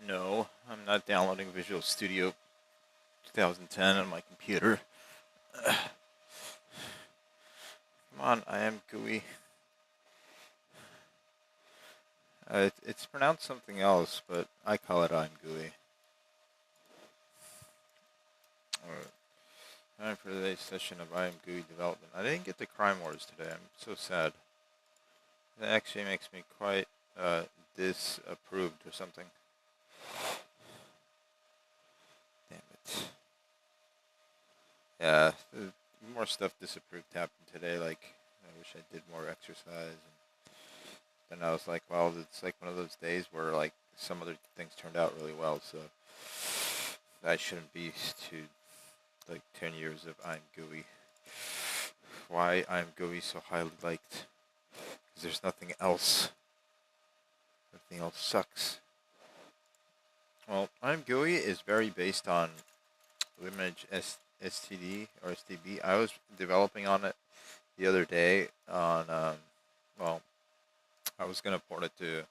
No, I'm not downloading Visual Studio 2010 on my computer. Come on, I am GUI. It's pronounced something else, but I call it I'm GUI. Alright. Time for today's session of I am GUI development. I didn't get the Crime Wars today. I'm so sad. That actually makes me quite disapproved or something. Damn it. Yeah, more stuff disapproved happened today. Like, I wish I did more exercise. And then I was like, well, it's like one of those days where like some other things turned out really well. So that shouldn't be to like 10 years of I'm GUI. Why I'm GUI so highly liked? Because there's nothing else. Everything else sucks. Well, I'm GUI is very based on image STD or STB. I was developing on it the other day on, well, I was going to port it to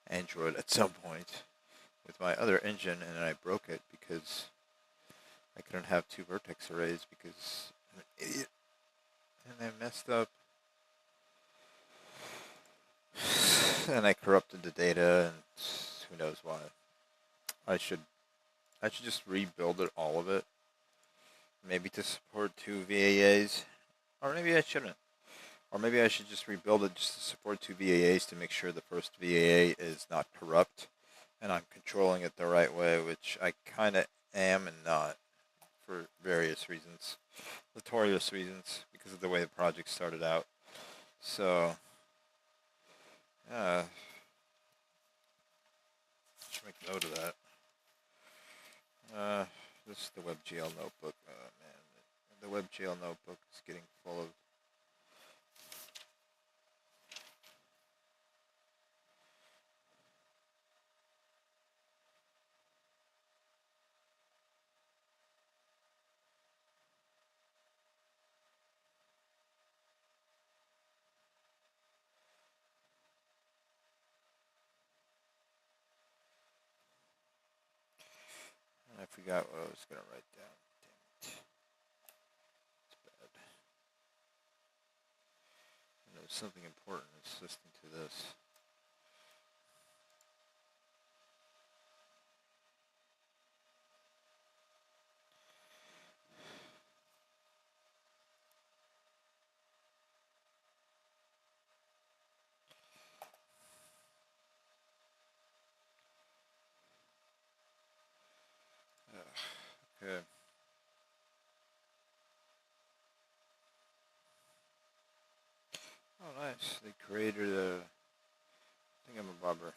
Android at some point with my other engine, and then I broke it because I couldn't have two vertex arrays because I'm an idiot. And I messed up. And I corrupted the data, and who knows why. I should just rebuild it, all of it. Maybe to support two VAAs. Or maybe I shouldn't. Or maybe I should just rebuild it just to support two VAAs to make sure the first VAA is not corrupt. And I'm controlling it the right way, which I kind of am and not. For various reasons. Notorious reasons. Because of the way the project started out. So... should make note of that. This is the WebGL notebook. Oh man, the WebGL notebook is getting full of. I forgot what I was gonna write down. Damn it. It's bad. I know something important is listening to this. Okay. Oh, nice. They created a thingamabobber.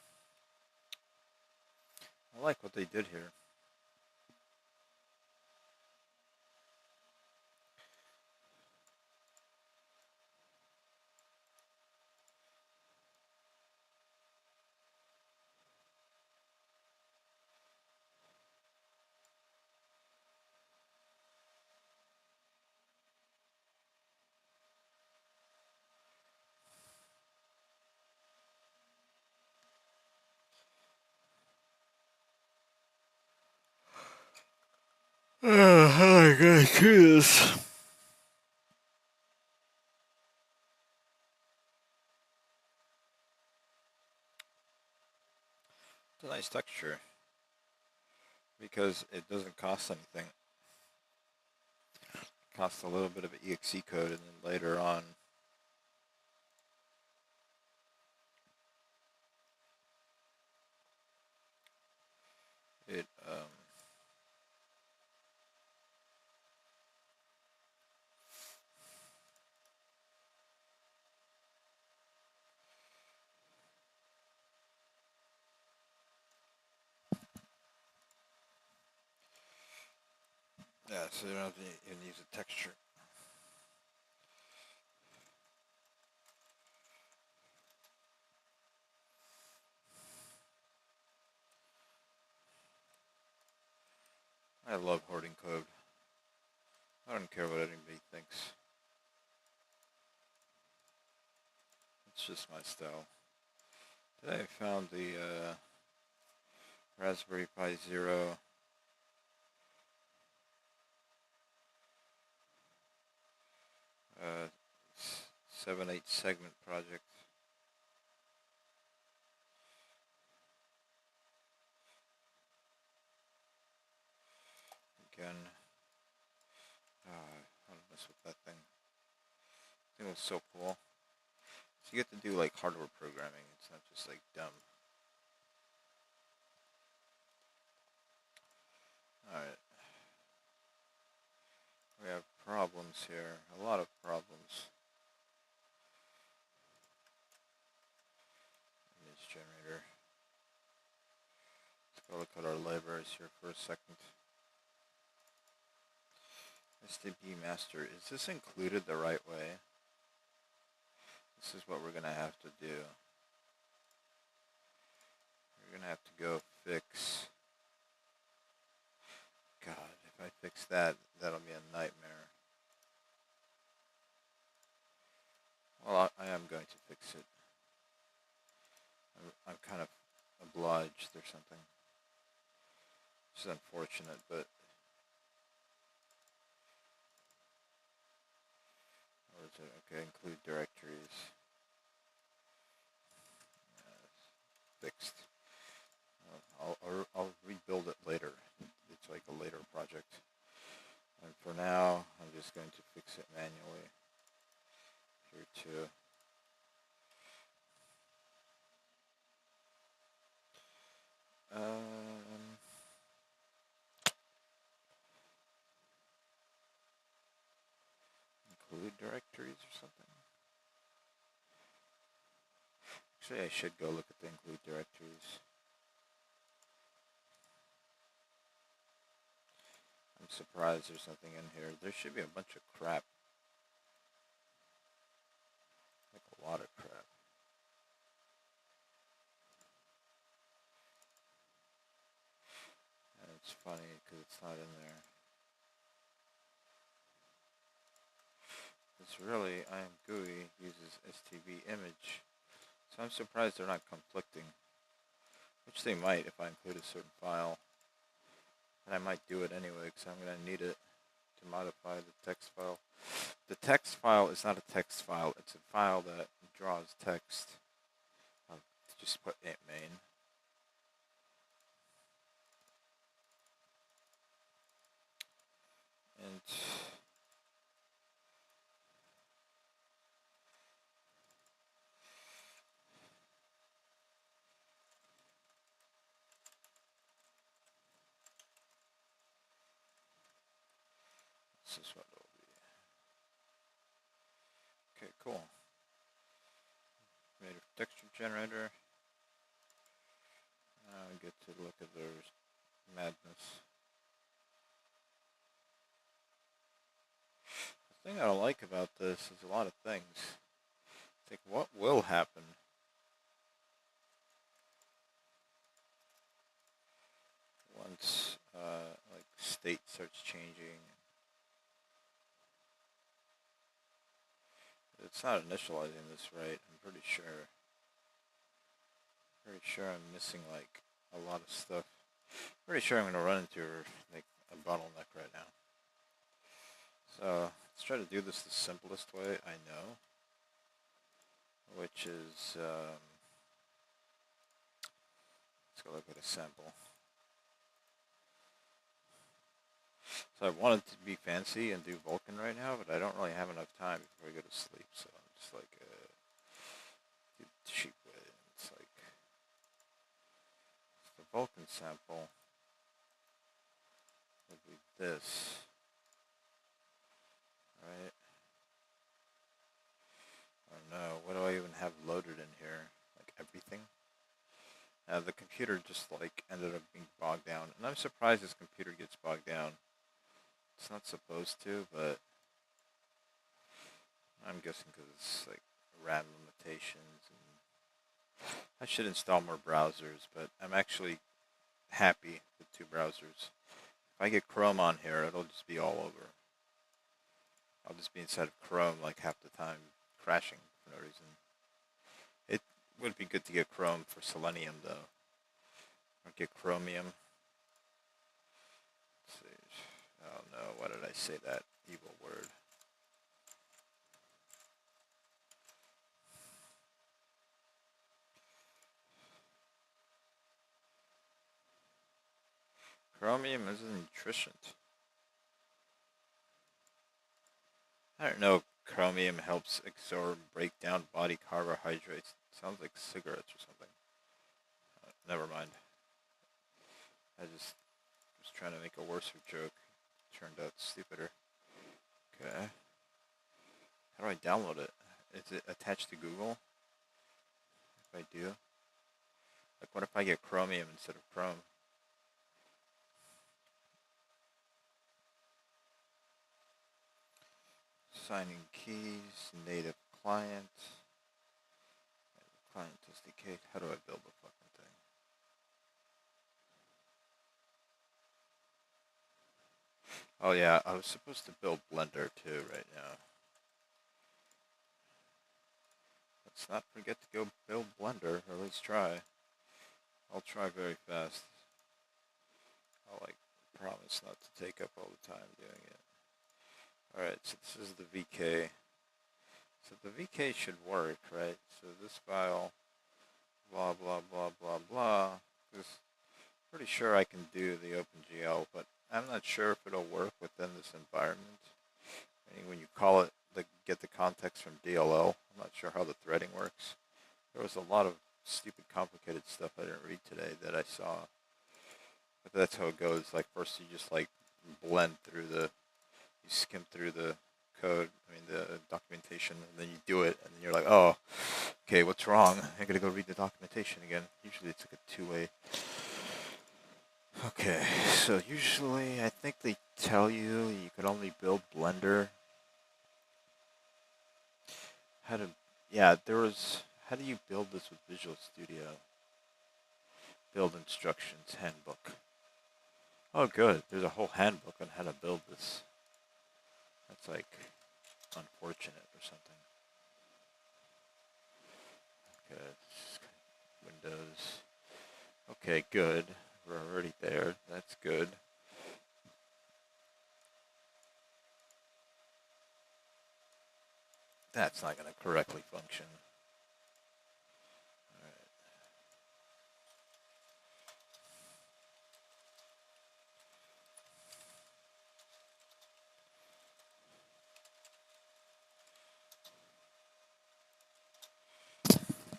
I like what they did here. I gotta choose. It's a nice texture because it doesn't cost anything. It costs a little bit of exe code, and then later on, it yeah, so you don't have to even use a texture. I love hoarding code. I don't care what anybody thinks. It's just my style. Today I found the Raspberry Pi Zero. 7/8 segment project. Again, I want to mess with that thing. I think it was so cool. So you get to do like hardware programming. It's not just like dumb. Alright. We have problems here. A lot of problems. Image generator. Let's go look at our libraries here for a second. imgui-master. Is this included the right way? This is what we're going to have to do. We're going to have to go fix. God, if I fix that, that'll be a nightmare. Well, I am going to fix it. I'm kind of obliged or something. It's unfortunate, but where is it? Okay, include directories. Fixed. I'll rebuild it later. It's like a later project. And for now, I'm just going to fix it manually. Here too. Include directories or something. Actually, I should go look at the include directories. I'm surprised there's nothing in here. There should be a bunch of crap. Like a lot of crap. And it's funny because it's not in there. It's really, imgui uses STV image. So I'm surprised they're not conflicting. Which they might if I include a certain file. And I might do it anyway because I'm going to need it to modify the text file. The text file is not a text file. It's a file that draws text. I'll just put IntMain. And this is what it'll be. Okay, cool. Made a texture generator. Now I get to look at their madness. The thing I don't like about this is a lot of things. It's like, what will happen? Once, like, state starts changing. It's not initializing this right, I'm pretty sure. Pretty sure I'm missing, like, a lot of stuff. Pretty sure I'm going to run into, like, a bottleneck right now. So, let's try to do this the simplest way I know. Which is, let's go look at a sample. So I wanted to be fancy and do Vulkan right now, but I don't really have enough time before I go to sleep, so I'm just like, do the cheap way. It's like, the Vulkan sample would be this, right? I don't know, what do I even have loaded in here? Like everything? The computer just like ended up being bogged down, and I'm surprised this computer gets bogged down. It's not supposed to, but I'm guessing because it's like RAM limitations, and I should install more browsers, but I'm actually happy with 2 browsers. If I get Chrome on here, it'll just be all over. I'll just be inside of Chrome like half the time, crashing for no reason. It would be good to get Chrome for Selenium though. Or get Chromium. Let's see. Oh no, why did I say that evil word? Chromium is a nutritionist. I don't know if chromium helps absorb and break down body carbohydrates. Sounds like cigarettes or something. Never mind. I just was trying to make a worse joke. Turned out stupider. Okay. How do I download it? Is it attached to Google? If I do? Like, what if I get Chromium instead of Chrome? Signing keys, native client, client-txt K. How do I build the fucking thing? Oh yeah, I was supposed to build Blender too right now. Let's not forget to go build Blender, or at least try. I'll try very fast. I'll promise not to take up all the time doing it. Alright, so this is the VK. So the VK should work, right? So this file, blah, blah, blah, blah, blah. Pretty sure I can do the OpenGL, but I'm not sure if it'll work within this environment. I mean, when you call it, get the context from DLL, I'm not sure how the threading works. There was a lot of stupid, complicated stuff I didn't read today that I saw. But that's how it goes. Like, first you just, blend through you skim through the code, the documentation, and then you do it, and then you're like, oh, okay, what's wrong? I gotta go read the documentation again. Usually it's like a two-way. Okay, so usually I think they tell you could only build Blender. How do you build this with Visual Studio? Build instructions, handbook. Oh good, there's a whole handbook on how to build this. That's unfortunate or something. Okay, Windows. Okay, good. We're already there. That's good. That's not going to correctly function.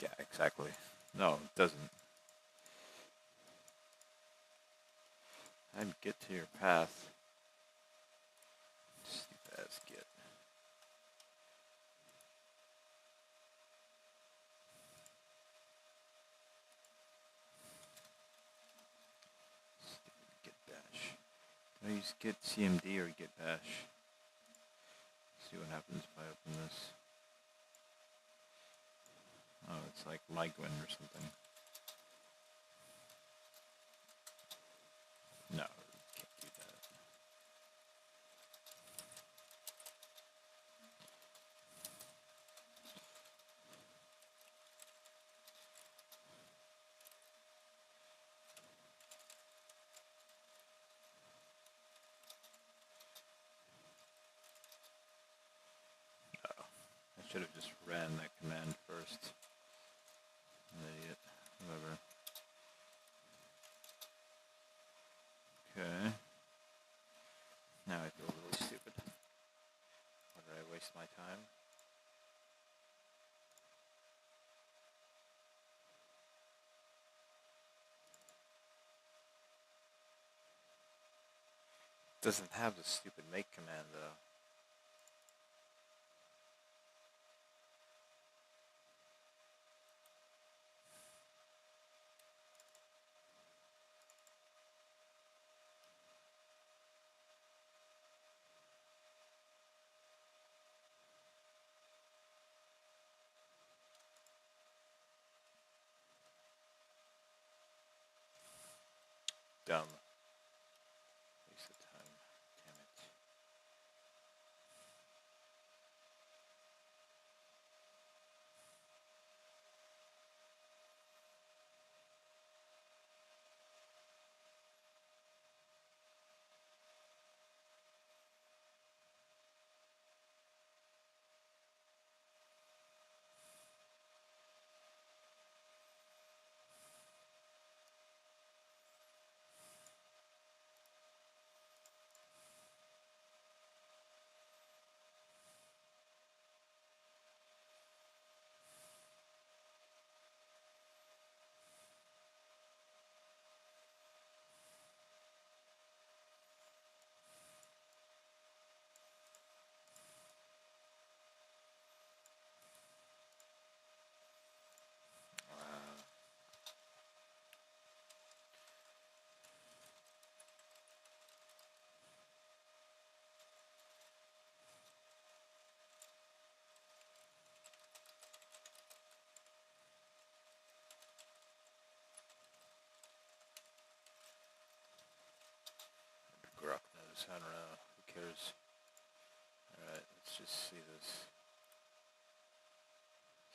Yeah, exactly. No, it doesn't. I'd get to your path. Stupid ass git. Stupid git bash. Do I use git cmd or git bash? See what happens if I open this. Oh, it's like Migwin or something. No, can't do that. Oh, I should have just ran that command first. An idiot. Whatever. Okay. Now I feel really stupid. Why did I waste my time? Doesn't have the stupid make command though. Dumb. Waste of time. Damn it. I don't know. Who cares? Alright, let's just see this.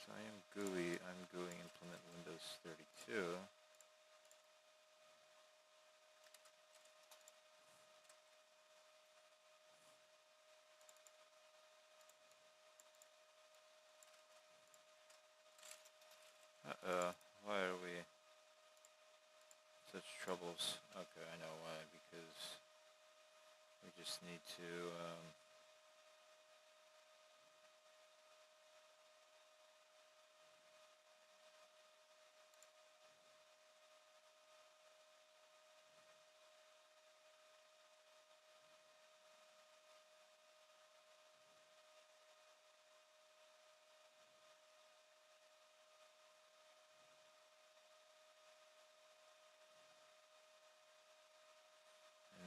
So I'm GUI implement Windows 32. Uh-oh, why are we such troubles? Okay, I know why, because we just need to,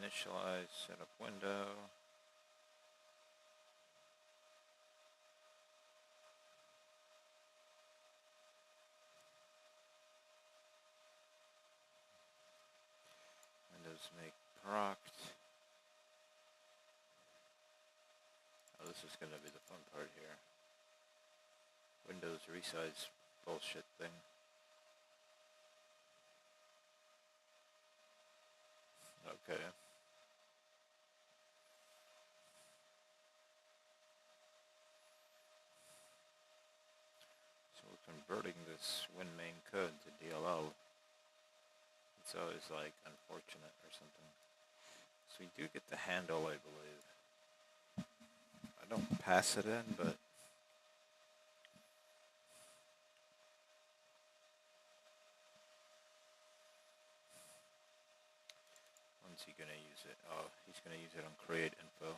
initialize setup window. Windows make proct. Oh, this is going to be the fun part here. Windows resize bullshit thing. Okay. So we're converting this WinMain code to DLL. It's always like unfortunate or something. So we do get the handle, I believe. I don't pass it in, but when's he gonna use it? Oh, he's gonna use it on create info.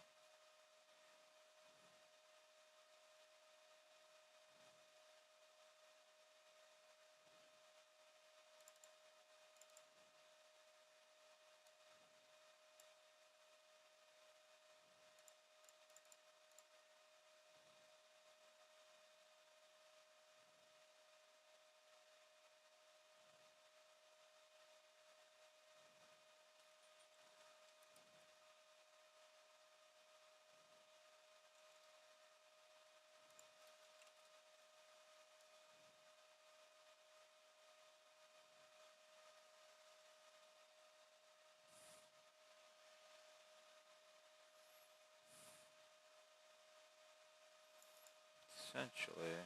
Essentially,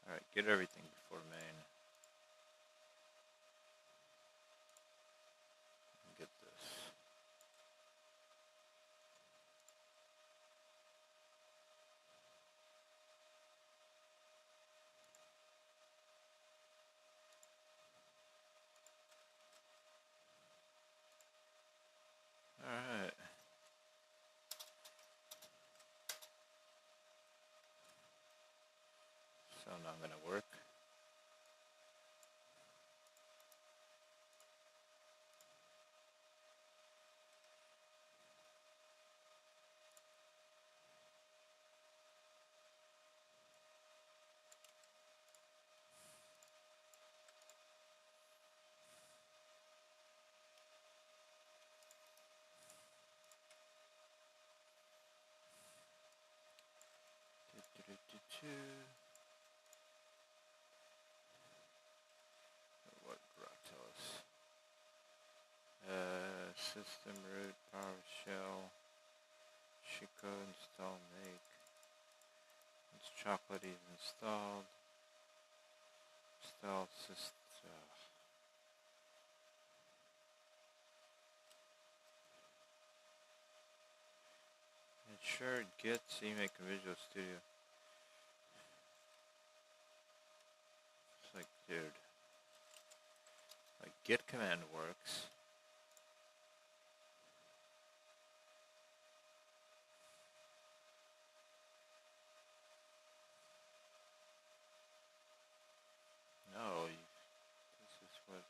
alright, get everything before main. Get this. Alright. So not gonna work. What Grok tell us? System root PowerShell. Chico install make. Once chocolate is installed. Install system. Ensure get CMake Visual Studio. It's like, dude. Like, get command works. No, this is what.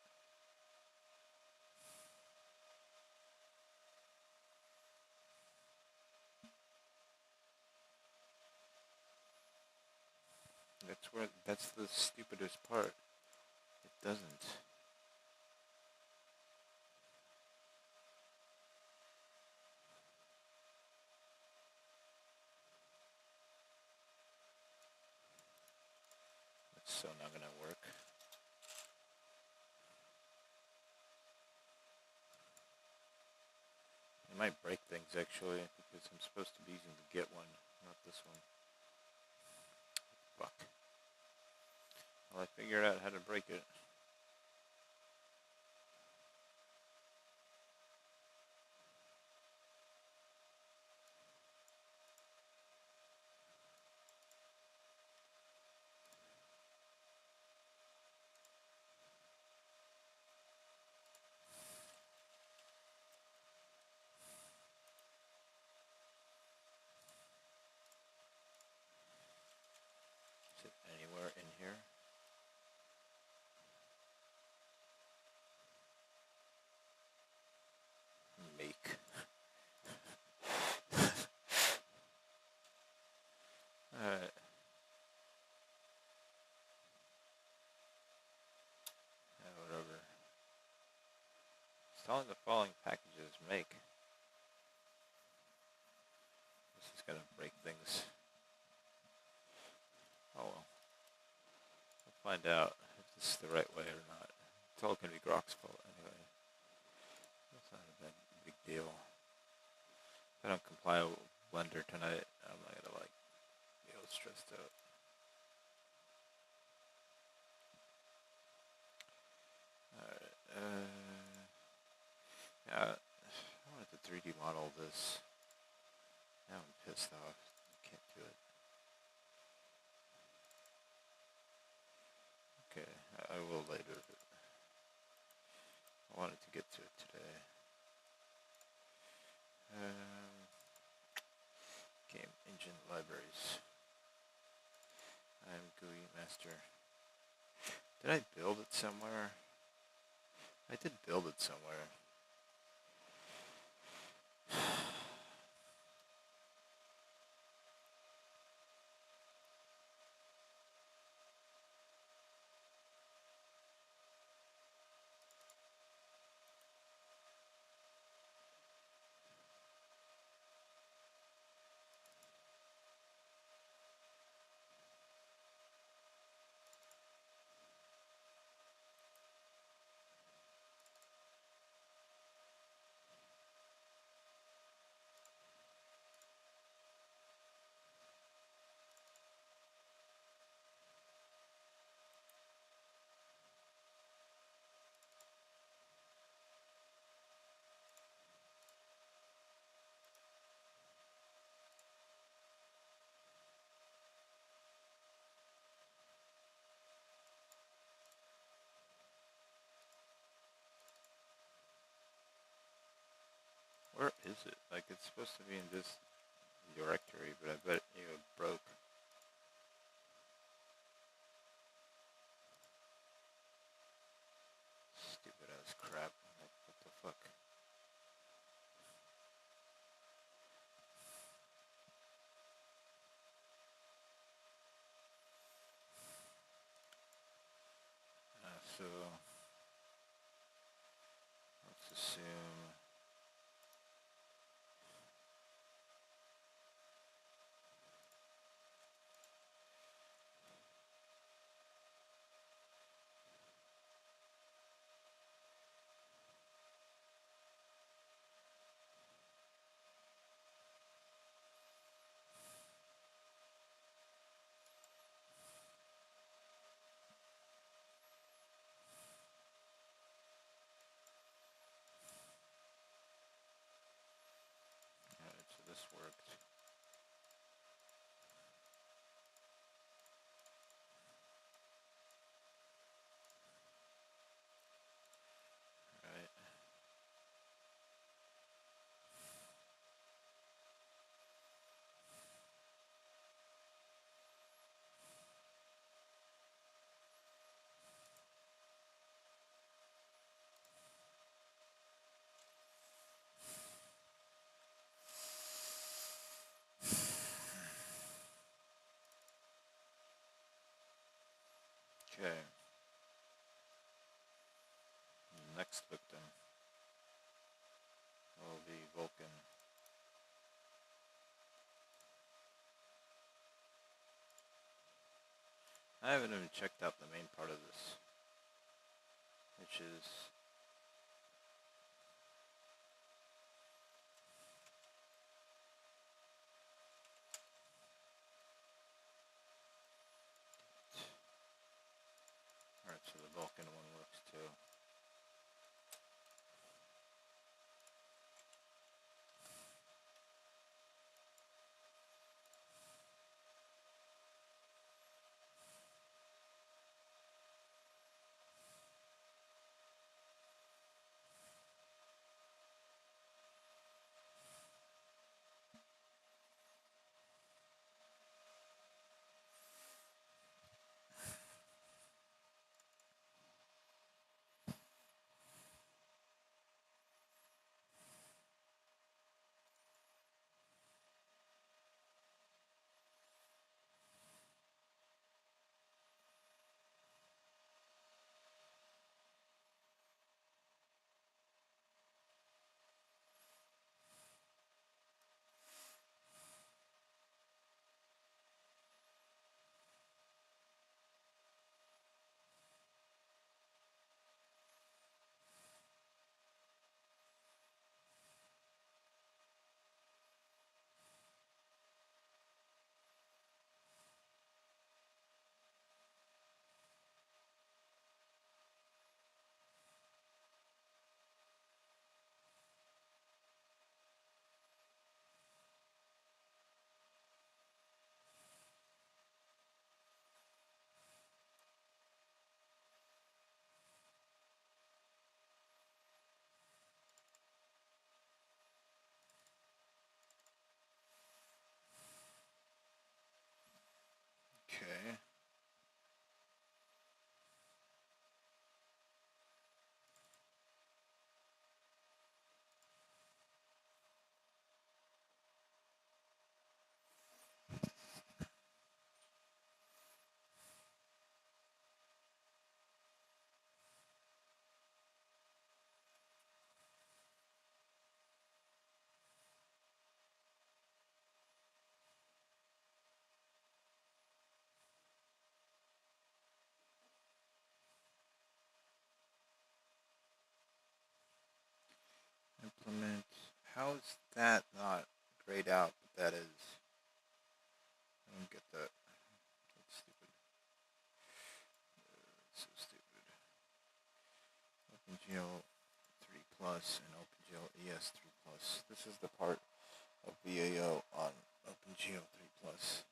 That's the stupidest part. It doesn't. so not gonna work. It might break things actually, because I'm supposed to be using the get one, not this one. Fuck. Well, I figured out how to break it. Is it anywhere in here? Make. Alright. Yeah, whatever. Installing the following packages. Make. This is gonna break things. Oh well. We'll find out if this is the right way or not. It's all gonna be Grok's fault anyway. That's not a big deal. If I don't comply with Blender tonight, I'm not gonna like be all stressed out. Alright, yeah, I wanted to 3D model this. Now I'm pissed off. I can't do it. Okay, I will later. But I wanted to get to it today. Game engine libraries. imgui-master. Did I build it somewhere? I did build it somewhere. Where is it? Like, it's supposed to be in this directory, but I bet it broke. Stupid ass crap. Like, what the fuck? So, let's assume. Alright, so this worked. Right. Okay. Next victim will be Vulkan. I haven't even checked out the main part of this, which is alright, so the Vulkan one works too. Okay. Implement. How is that not grayed out? But that is. I don't get that. That's stupid. So stupid. OpenGL 3 Plus and OpenGL ES 3 Plus. This is the part of VAO on OpenGL 3 Plus.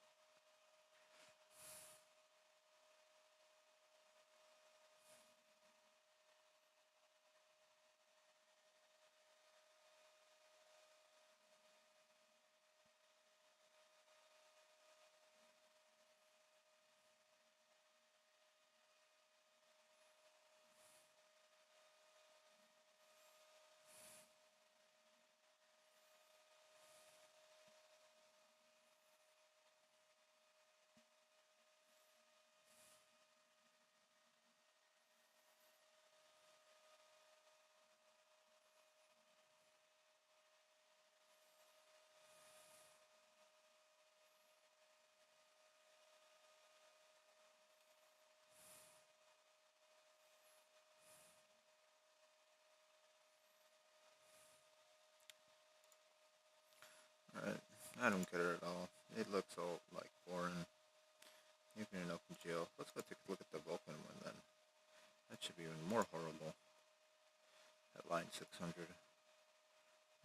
Alright, I don't get it at all. It looks all like boring. Even in OpenGL. Let's go take a look at the Vulkan one then. That should be even more horrible. At line 600.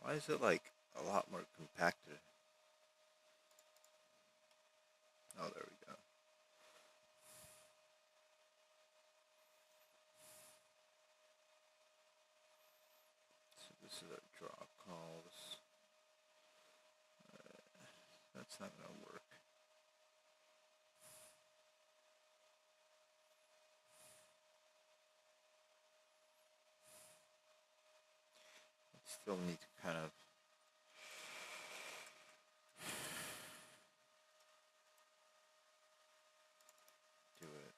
Why is it like a lot more compacted? Oh, there we go. So this is our draw calls. That's not going to work. Still need to kind of do it.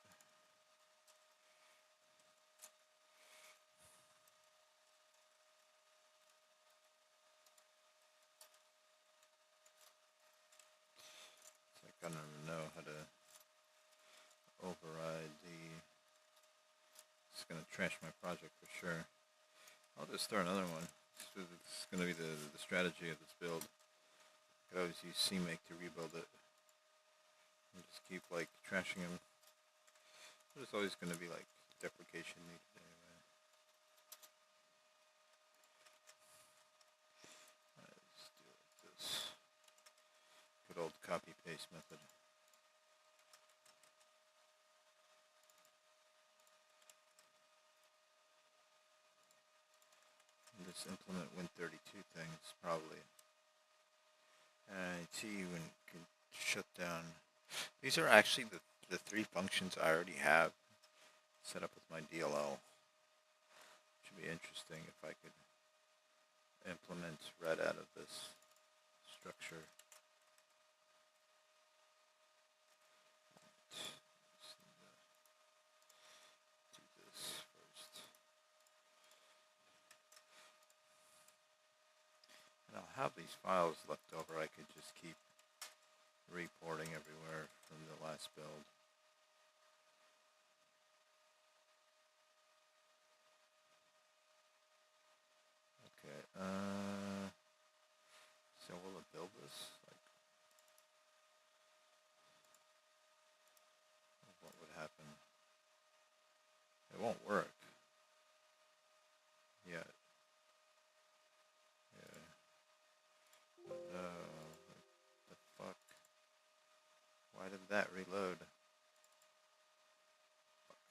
It's like I don't even know how to trash my project for sure. I'll just start another one. This is going to be the strategy of this build. I could always use CMake to rebuild it. And just keep like trashing them. There's always going to be like deprecation needed anyway. Let's do it like this. Good old copy paste method. And this implement Win32 thing is probably IT when can shut down. These are actually the three functions I already have set up with my DLL. Should be interesting if I could implement right out of this structure. Do this first. And I'll have these files left over. I could just keep reporting everywhere from the last build. Okay, so will it build this? Like, what would happen? It won't work yet. Yeah. But no, what the fuck? Why did that reload? Fuck.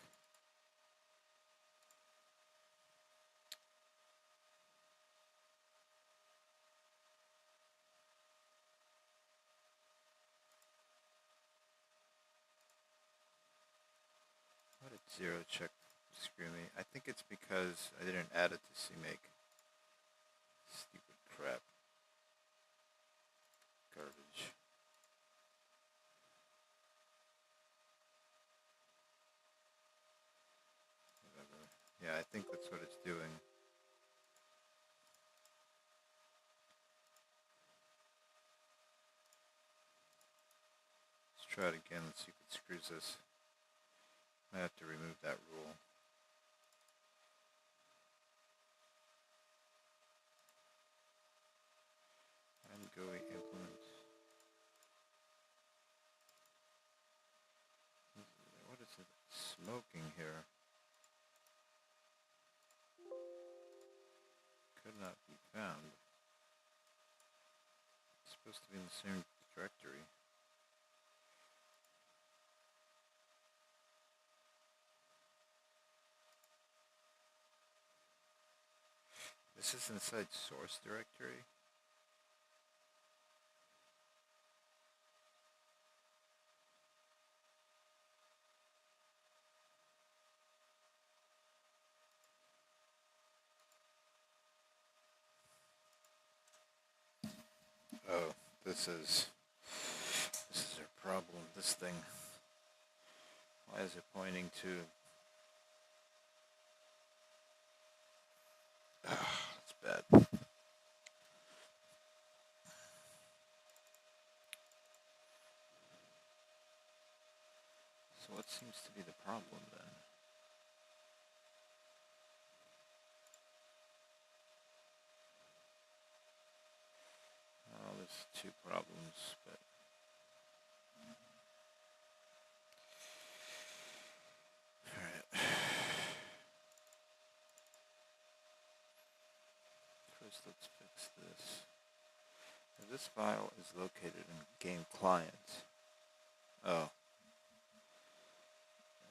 Why did zero check screw me? I think it's because I didn't add it to CMake. Stupid crap. Garbage. Whatever. Yeah, I think that's what it's doing. Let's try it again. Let's see if it screws us. I have to remove that rule. imgui implement. What is it smoking here? Could not be found. It's supposed to be in the same directory. This is inside source directory. Oh, this is our problem. This thing. Why is it pointing to? It's bad. So what seems to be the problem then? Oh, there's two problems, but alright. First, let's fix this. Now, this file is located in game client. Oh.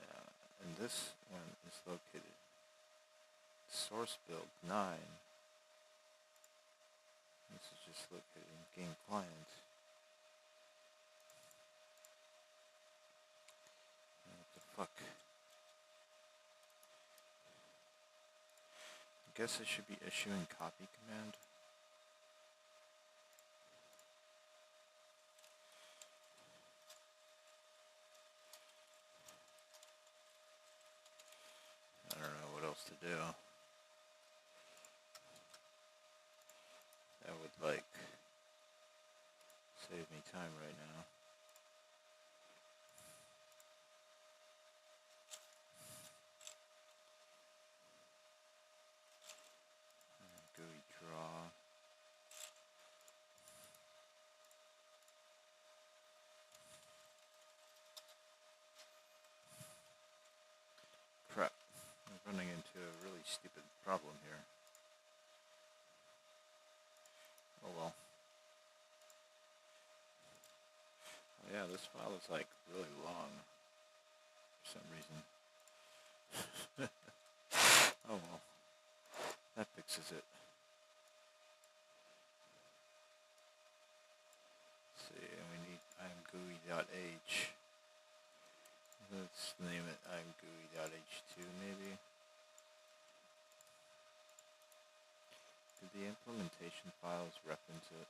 Yeah, and this one is located source build 9. This is just located in game client. What the fuck? I guess I should be issuing copy command. I don't know what else to do. That would like save me time right now. stupid problem here. Oh well. Oh yeah, this file is like really long for some reason. Oh well, that fixes it. Let's see, and we need imgui.h. Let's name it imgui.h2 maybe. Did the implementation files reference it?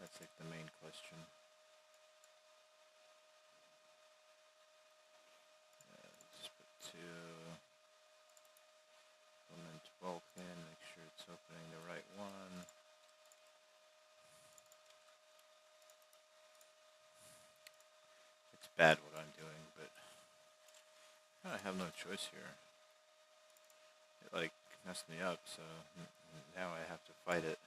That's like the main question. Just put 2, implement Vulkan, make sure it's opening the right one. It's bad what I'm doing, but I have no choice here. It like messed me up, so now I have to fight it.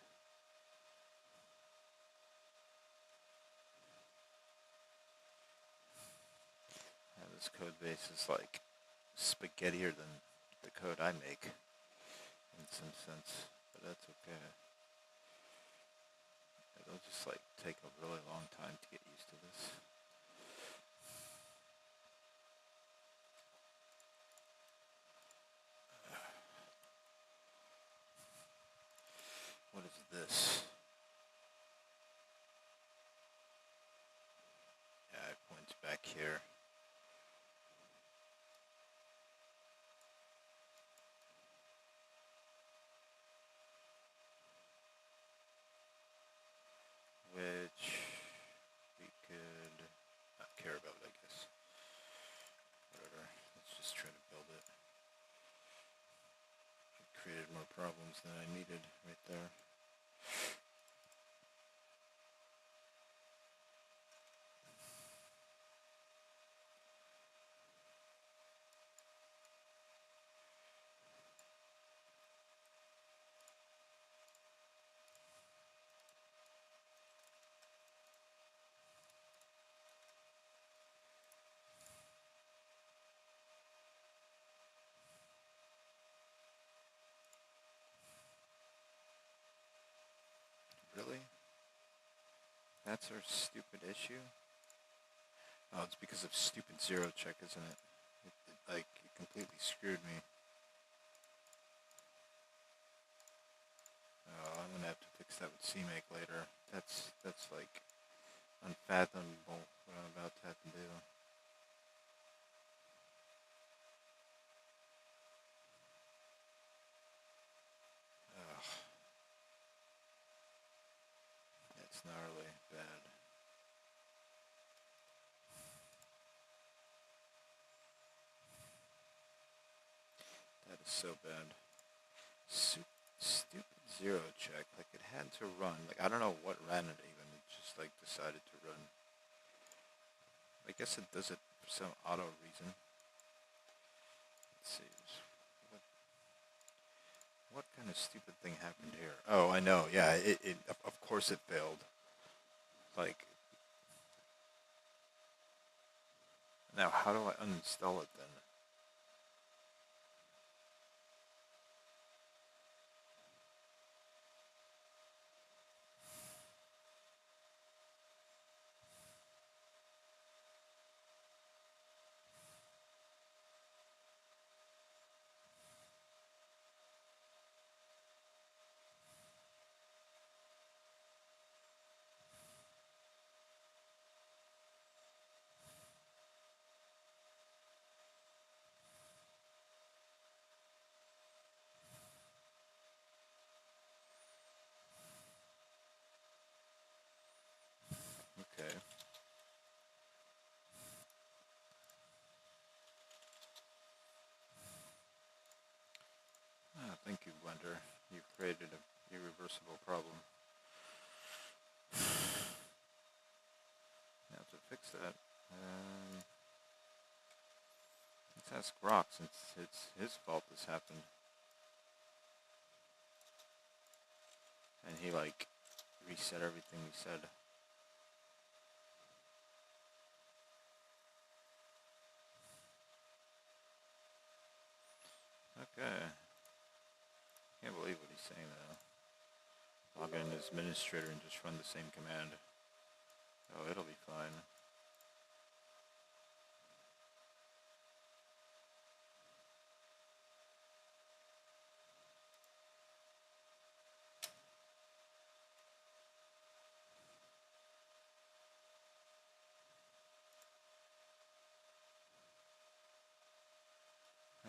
And this code base is like spaghettier than the code I make in some sense, but that's okay. It'll just like take a really long time to get used to this. What is this? Yeah, it points back here. Which we could not care about, I guess. Whatever, let's just try to build it. It created more problems than I needed right there. Really? That's our stupid issue? Oh, it's because of stupid zero check, isn't it? It completely screwed me. Oh, I'm gonna have to fix that with CMake later. That's like unfathomable what I'm about to have to do. Ugh. It's gnarly bad. That is so bad. Stupid zero check. Like, it had to run. Like, I don't know what ran it even. It just, like, decided to run. I guess it does it for some auto reason. Let's see. What kind of stupid thing happened here? Oh, I know. Yeah, of course it failed. Like, now how do I uninstall it then? Okay. Thank you, Blender. You've created an irreversible problem. Now to fix that, let's ask Grok, since it's his fault this happened. And he, like, reset everything we said. Okay. as administrator and just run the same command. Oh, it'll be fine.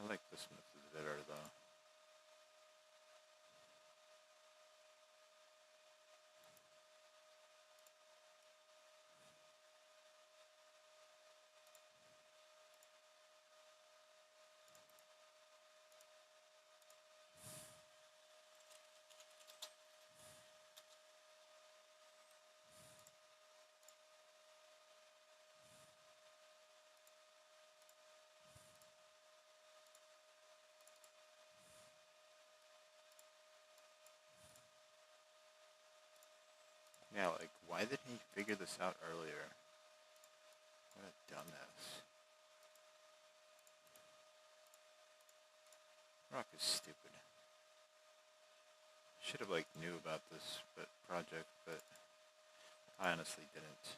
I like this method better though. Yeah, like, why didn't he figure this out earlier? What a dumbass. Grok is stupid. Should have, like, knew about this project, but I honestly didn't.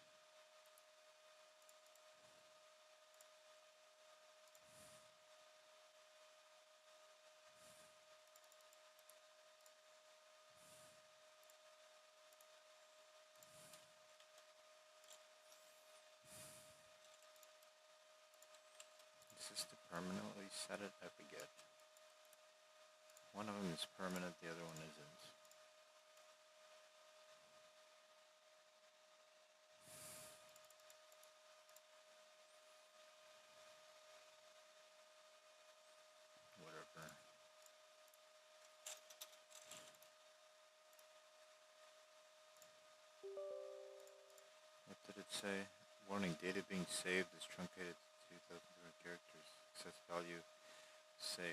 Is this to permanently set it? I forget. One of them is permanent, the other one isn't. Whatever. What did it say? Warning, data being saved is truncated to 2,200 characters. Access value saved.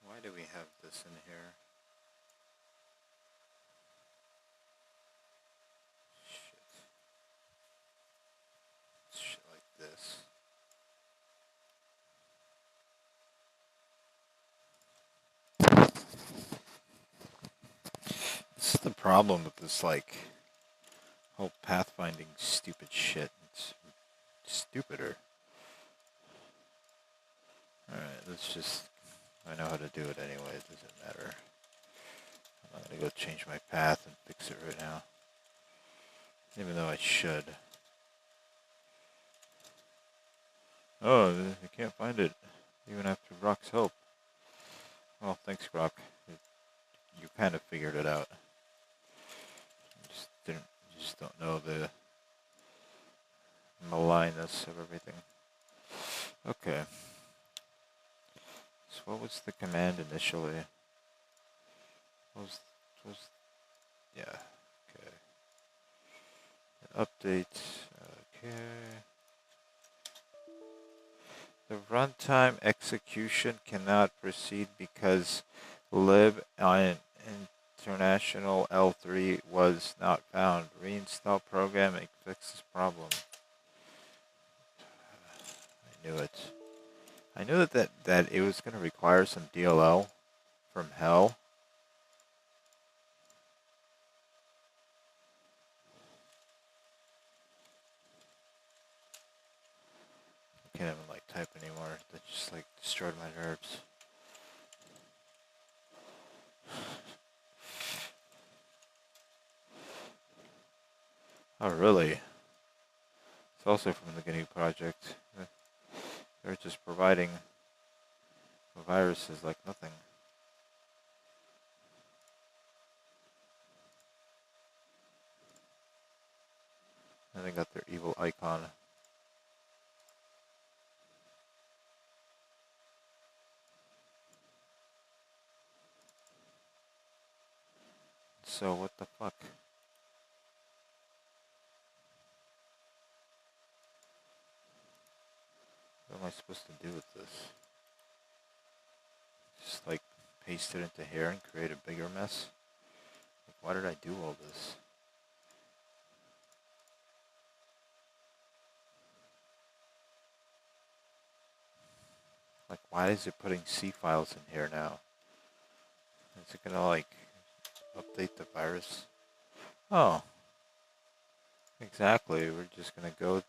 Why do we have this in here? Shit like this. This is the problem with this, like, whole pathfinding stupid shit. It's stupider. Alright, let's just... I know how to do it anyway, it doesn't matter. I'm not gonna go change my path and fix it right now. Even though I should. Oh, I can't find it. Even after Grok's help. Well, thanks, Grok. You kind of figured it out. You just don't know the maligness of everything. Okay. So what was the command initially? Yeah. Okay. Update. Okay. The runtime execution cannot proceed because lib on international L3 was not found. Reinstall program and fix this problem. I knew it. I knew that it was going to require some DLL from hell. I can't even like type anymore. That just like destroyed my nerves. Oh really? It's also from the GNU project. They're just providing viruses like nothing. And they got their evil icon. So what the fuck? supposed to do with this? Just like paste it into here and create a bigger mess? Like, why did I do all this? Like, why is it putting C files in here now? Is it gonna like update the virus? Oh, exactly. We're just gonna go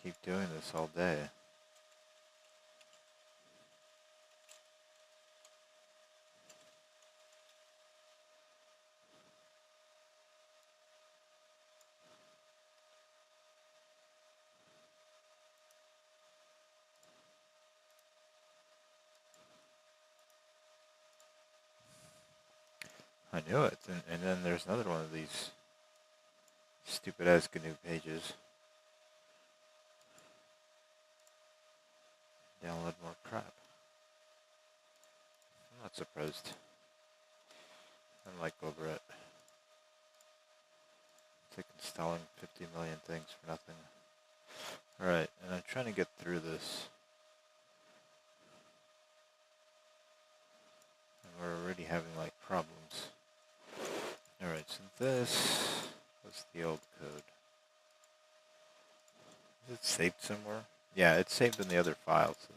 keep doing this all day. I knew it. And then there's another one of these stupid ass GNU pages. Download more crap. I'm not surprised. I'm like over it. It's like installing 50 million things for nothing. Alright, and I'm trying to get through this. And we're already having like problems. Alright, so this was the old code. Is it saved somewhere? Yeah, it's saved in the other file, so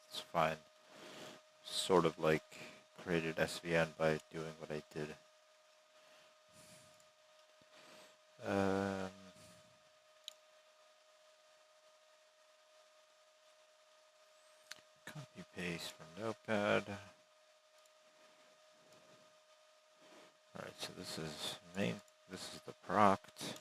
it's fine. Sort of like created SVN by doing what I did. Copy paste from Notepad. Alright, so this is main, this is the proct.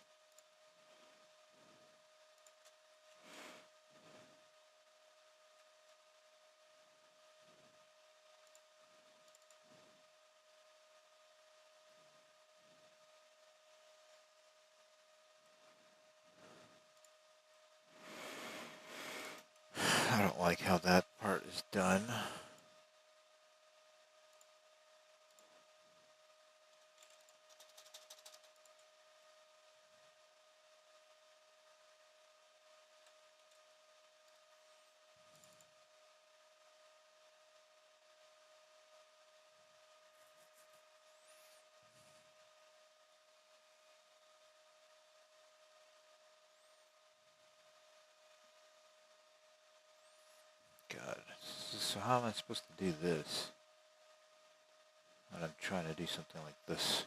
I don't like how that part is done. God, so how am I supposed to do this? And I'm trying to do something like this.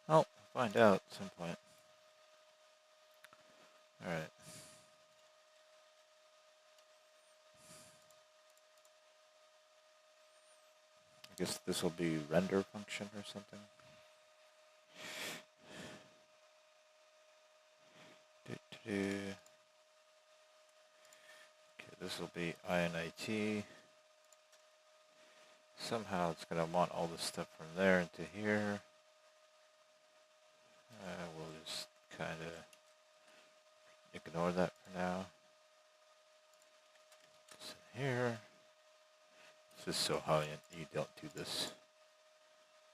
Oh, find out at some point. Alright. I guess this will be render function or something. Okay, this will be init. Somehow it's going to want all this stuff from there into here. We'll just kind of ignore that for now. This in here. This is so how you don't do this.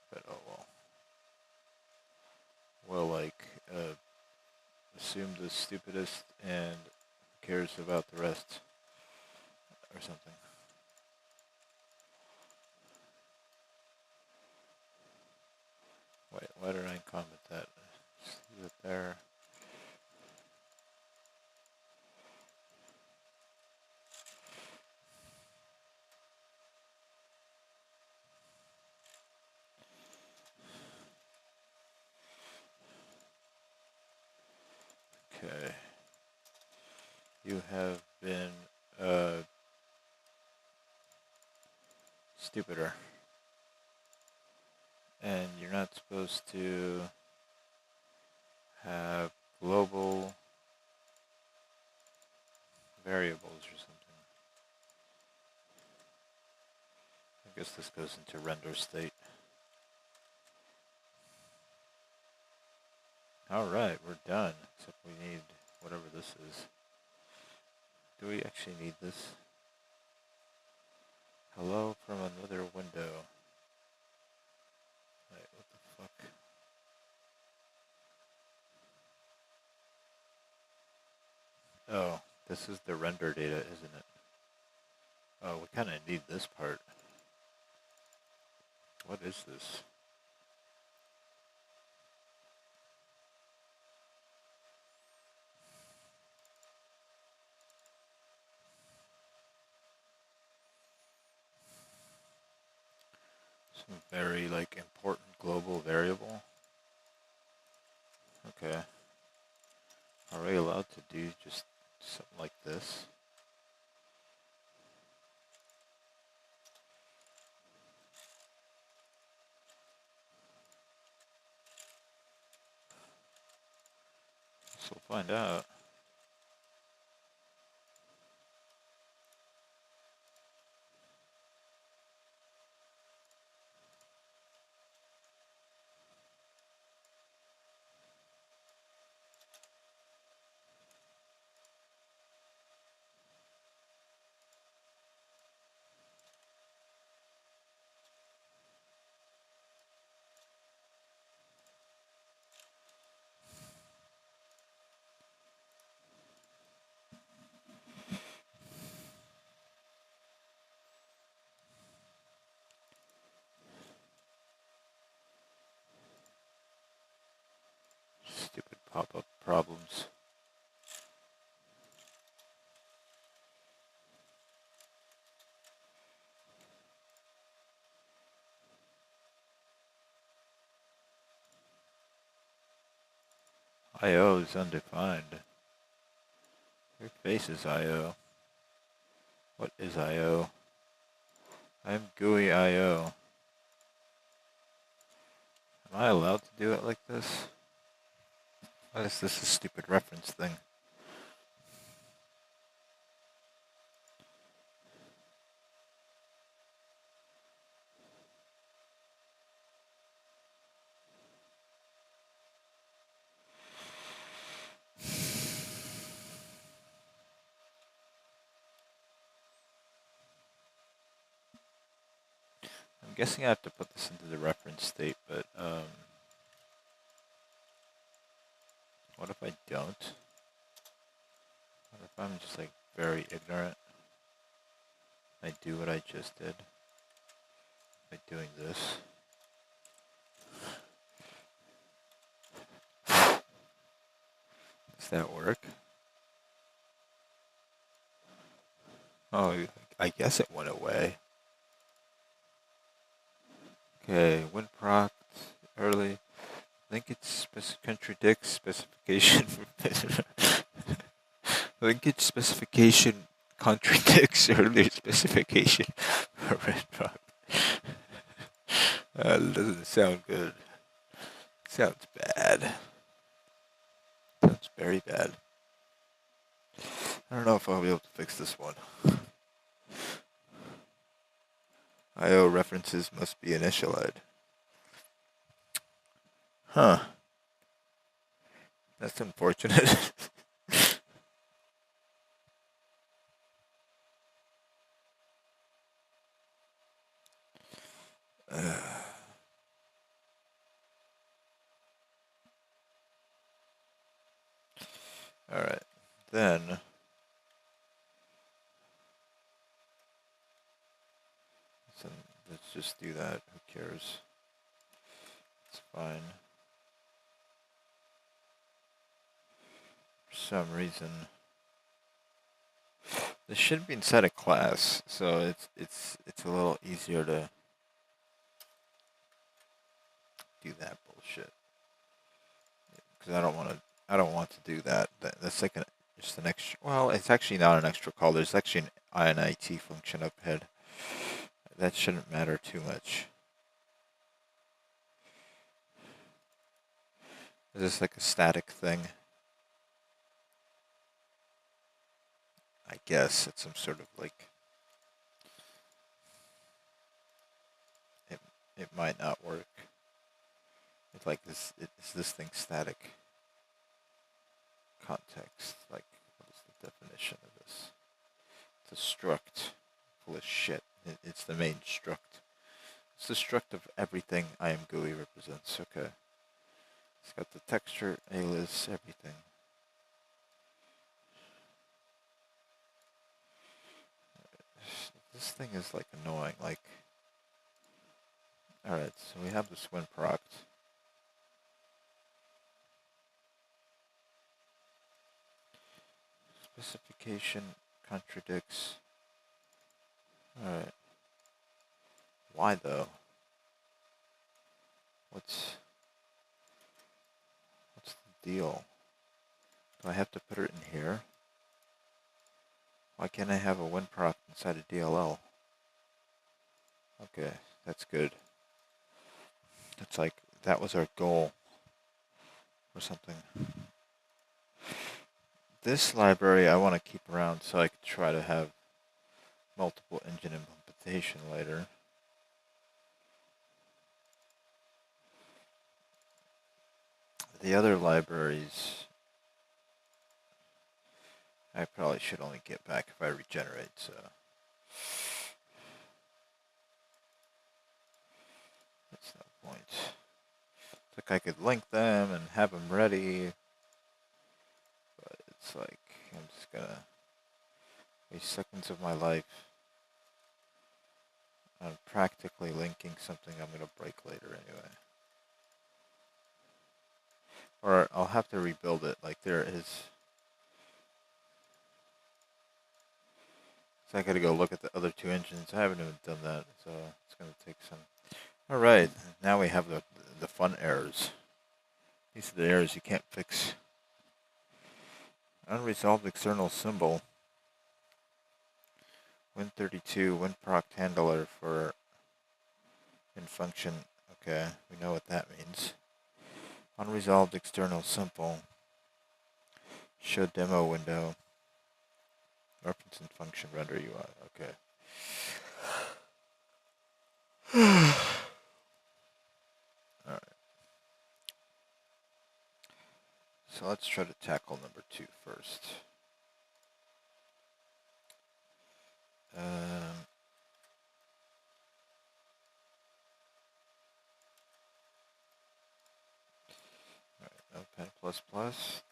But oh well. We'll like assume the stupidest and who cares about the rest or something. Wait, why did I comment that? Just leave it there. Okay. You have been stupider. And you're not supposed to have global variables or something. I guess this goes into render state. Alright, we're done. Except we need whatever this is. Do we actually need this? Hello from another window. Wait, what the fuck? Oh, this is the render data, isn't it? Oh, we kind of need this part. What is this? Some very, like, important global variable. Okay. Are we allowed to do just something like this? So we'll find out. Stupid pop-up problems. I/O is undefined. Your face is I/O. What is I/O? I'm GUI I/O. Am I allowed to do it like this? Why is this a stupid reference thing? I'm guessing I have to put this into the reference state, but what if I don't? What if I'm just like very ignorant? I do what I just did by doing this. Does that work? Oh, I guess it went away. Okay, WinProc early. Linkage contradicts specification. Linkage specification contradicts earlier specification for WinProc. That doesn't sound good. Sounds bad. Sounds very bad. I don't know if I'll be able to fix this one. I/O references must be initialized. Huh. That's unfortunate. Alright. Then let's just do that. Who cares? It's fine. For some reason, this should be inside a class, so it's a little easier to do that bullshit. Because I don't want to do that. That's like just an extra. Well, it's actually not an extra call. There's actually an init function up ahead. That shouldn't matter too much. Is this like a static thing? I guess it's some sort of like. It might not work. It's like this. Is this thing static? Context. Like, what is the definition of this? It's a struct. Full of shit. It's the main struct. It's the struct of everything imgui represents. Okay. It's got the texture, alias, everything. This thing is like annoying. Like, all right, so we have this WinProct. Specification contradicts. All right. Why though? What's the deal? Do I have to put it in here? Why can't I have a WinProct inside a DLL? Okay, that's good. It's like that was our goal or something. This library I want to keep around so I can try to have multiple engine implementation later. The other libraries I probably should only get back if I regenerate, so that's no point. It's like I could link them and have them ready, but it's like I'm just gonna waste seconds of my life on practically linking something I'm gonna break later anyway. Or I'll have to rebuild it, like there is. So I gotta go look at the other two engines. I haven't even done that, so it's gonna take some. Alright, now we have the fun errors. These are the errors you can't fix. Unresolved external symbol. Win32, WinProct handler for in function. Okay, we know what that means. Unresolved external symbol. Show demo window. Reference and function render UI. Okay. Alright. So let's try to tackle number 2 first. Notepad++,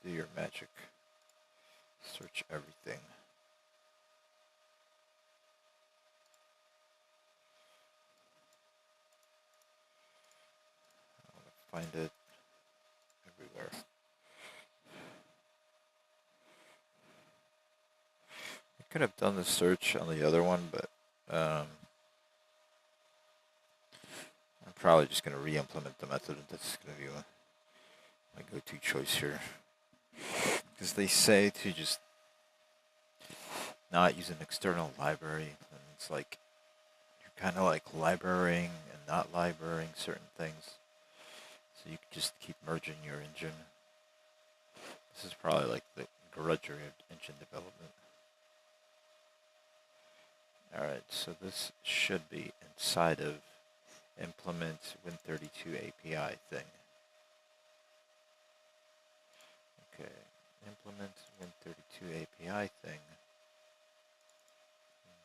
do your magic. Search everything. I want to find it everywhere. I could have done the search on the other one, but I'm probably just going to re-implement the method. That's going to be my go-to choice here. Because they say to just not use an external library, and it's like you're kind of like librarying and not librarying certain things. So you can just keep merging your engine. This is probably like the drudgery of engine development. Alright, so this should be inside of implement Win32 API thing. Okay, implement Win32 API thing.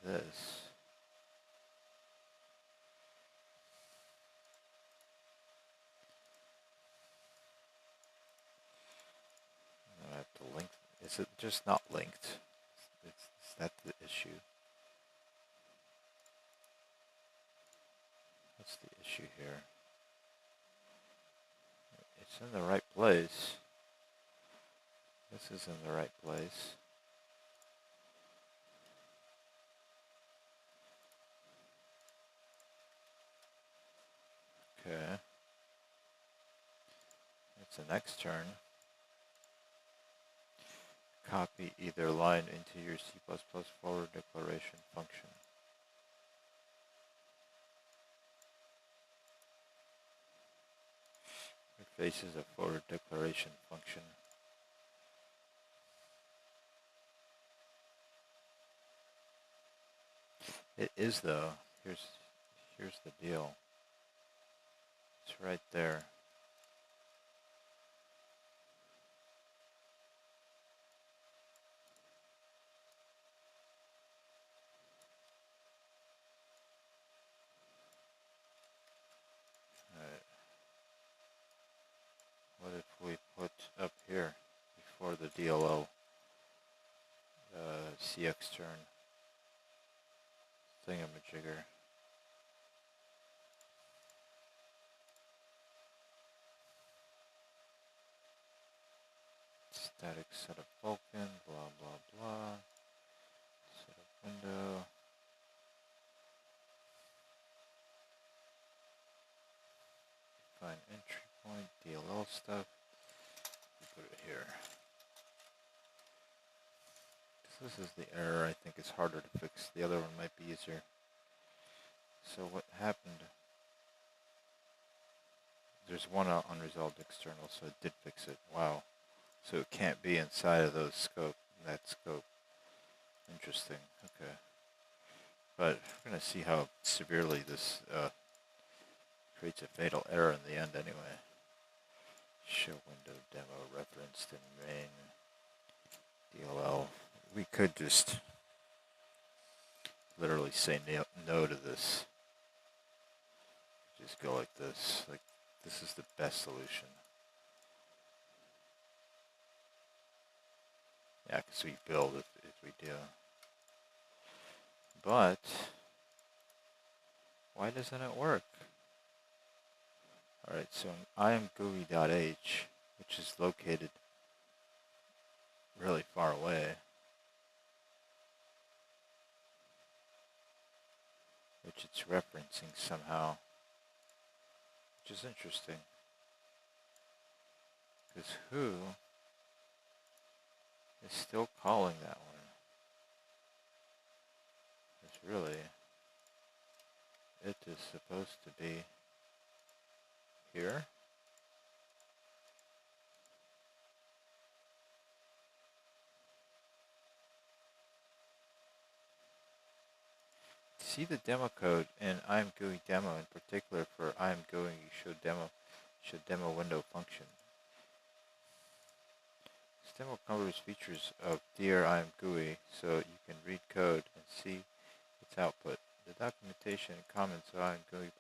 This. I have to link. Is it just not linked? Is that the issue? What's the issue here? It's in the right place. This is in the right place. Okay. It's an extern. Copy either line into your C++ forward declaration function. It faces a forward declaration function. It is though. Here's the deal. It's right there. Alright. What if we put up here before the DLL CX turn? thingamajigger. Static setup Vulkan, blah blah blah. Setup window. Define entry point, DLL stuff. We put it here. This is the error. I think it's harder to fix. The other one might be easier. So what happened? There's one unresolved external, so it did fix it. Wow. So it can't be inside of those scope. That scope. Interesting. Okay. But we're going to see how severely this creates a fatal error in the end anyway. Show window demo referenced in main DLL. We could just literally say no to this. Just go like this. Like, this is the best solution. Yeah, because we build if we do. But why doesn't it work? Alright, so imgui.h, which is located really far away, which it's referencing somehow, which is interesting. Because who is still calling that one? It's really, it is supposed to be here. See the demo code in imgui demo, in particular for imgui show demo window function. This demo covers features of dear imgui, so you can read code and see its output. The documentation and comments of imgui++,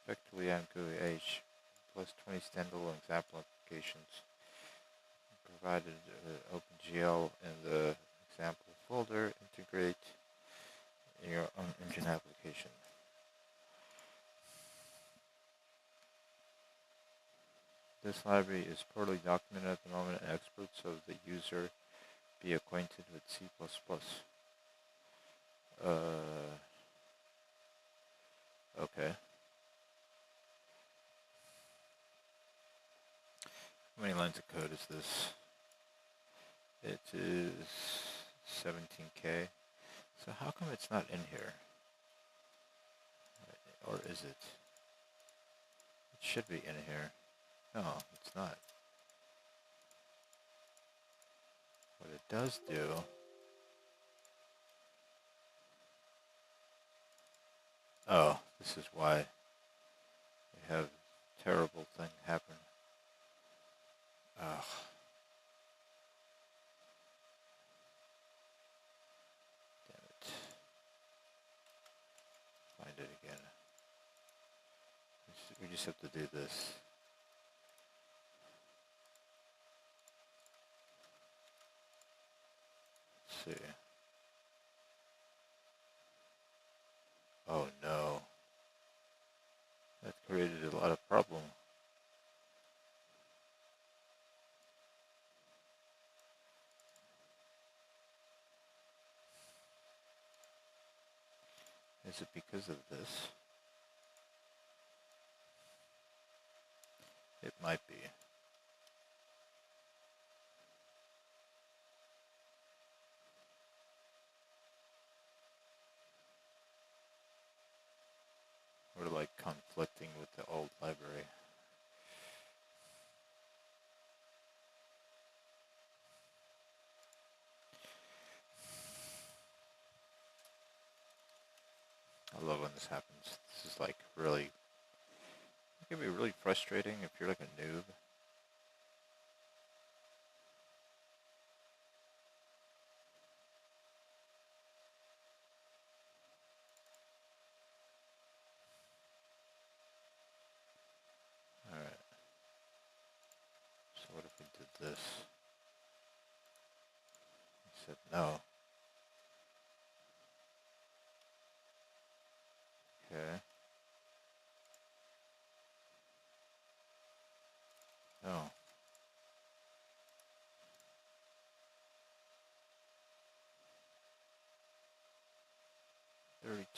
effectively imgui-h, plus 20 standalone example applications, provided OpenGL in the example folder, integrate in your own engine application. This library is poorly documented at the moment, and experts of the user be acquainted with C++. Okay. How many lines of code is this? It is 17K. So how come it's not in here? Or is it? It should be in here. No, it's not. What it does do oh, this is why we have a terrible thing happen. Ugh. Damn it. Find it again. We just have to do this. Let's see. Oh no. That created a lot of problem. Is it because of this? It might be. We're like conflicting with the old library. I love when this happens. This is like really, it can be really frustrating if you're like a noob. Alright. So what if we did this? I said no.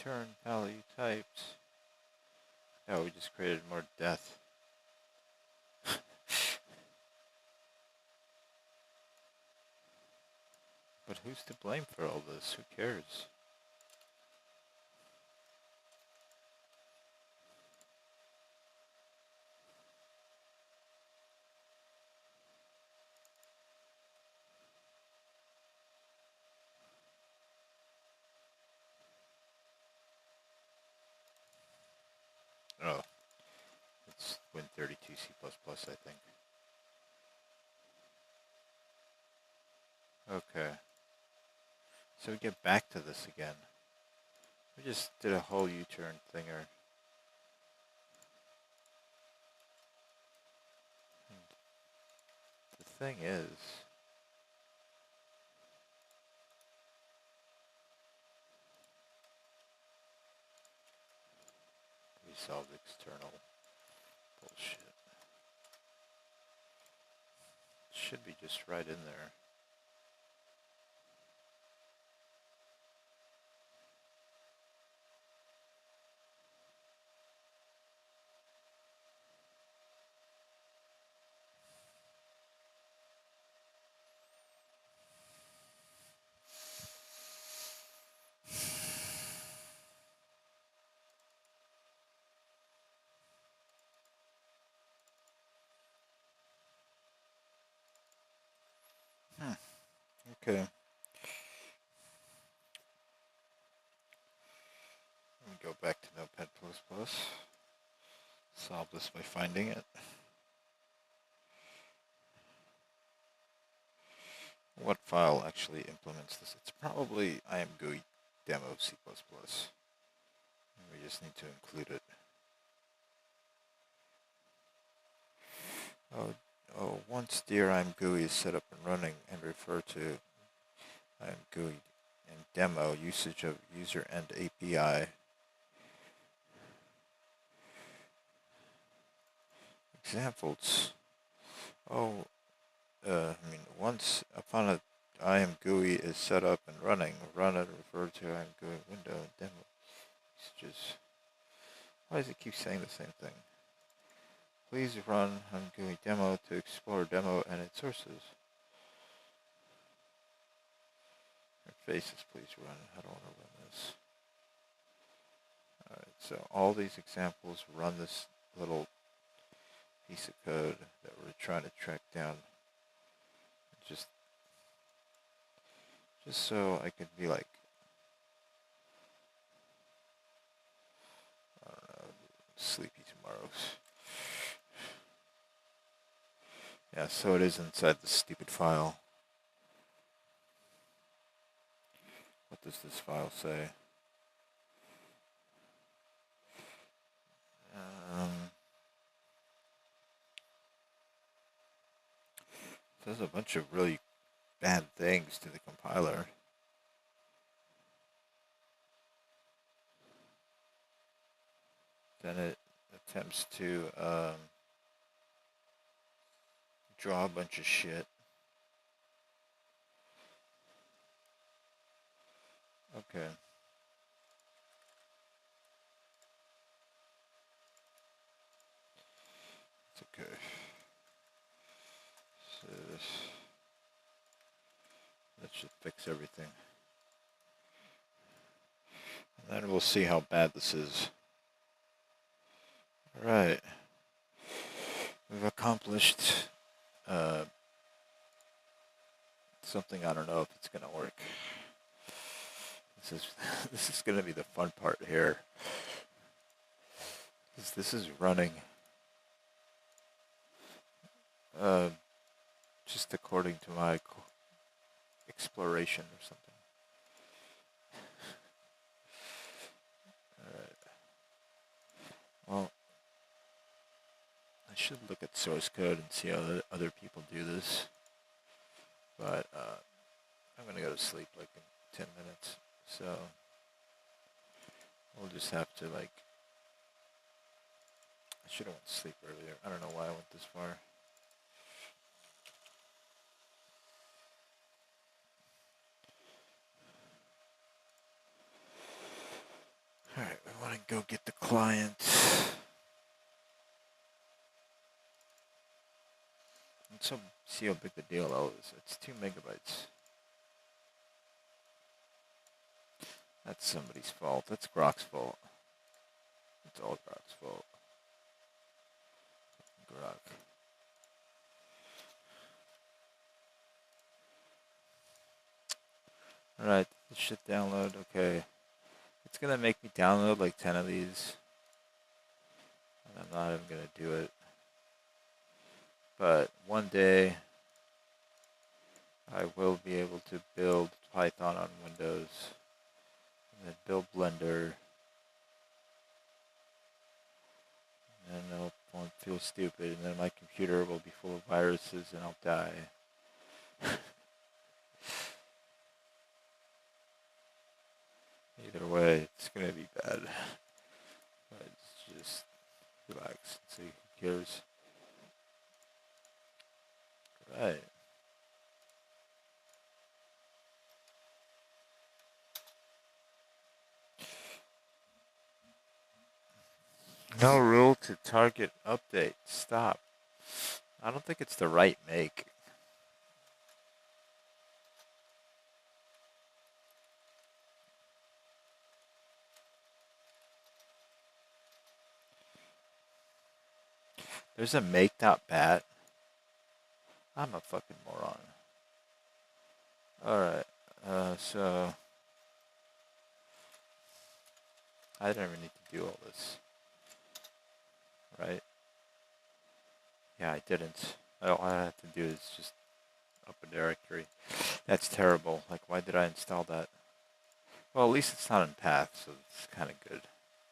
return value types. Oh, we just created more death. But who's to blame for all this? Who cares? Oh, it's Win32 C++, I think. Okay. So we get back to this again. We just did a whole U-turn thinger. The thing is, we solved external bullshit. It should be just right in there. Okay. Let me go back to Notepad++. Solve this by finding it. What file actually implements this? It's probably imgui-demo C++. We just need to include it. Once dir imgui is set up and running, and refer to imgui and demo usage of user end API. Examples. Once upon a imgui is set up and running, run and refer to imgui window and demo usages. Why does it keep saying the same thing? Please run imgui demo to explore demo and its sources. Faces, please run. I don't want to run this. Alright, so all these examples run this little piece of code that we're trying to track down. Just so I could be like, I don't know, sleepy tomorrow. Yeah, so it is inside the stupid file. What does this file say? It says a bunch of really bad things to the compiler. Then it attempts to draw a bunch of shit. Okay. It's okay. So that should fix everything. And then we'll see how bad this is. Alright. We've accomplished something. I don't know if it's going to work. This is going to be the fun part here. This is running just according to my exploration or something. Alright. Well, I should look at source code and see how other people do this. But I'm going to go to sleep like in 10 minutes. So we'll just have to I should have went to sleep earlier. I don't know why I went this far. go get the client. Let's see how big the DLL is. It's 2 megabytes. That's somebody's fault. That's Grok's fault. It's all Grok's fault. Grok. Alright, this should download. Okay. It's gonna make me download like 10 of these. And I'm not even gonna do it. But one day I will be able to build Python on Windows. And then build Blender. And I won't feel stupid. And then my computer will be full of viruses and I'll die. Either way, it's going to be bad. But just relax and see who cares. Right. No rule to target update. Stop. I don't think it's the right make. There's a make.bat. I'm a fucking moron. Alright. So I didn't even need to do all this. Right? Yeah, I didn't. All I have to do is just up a directory. That's terrible. Like, why did I install that? Well, at least it's not in path, so it's kind of good.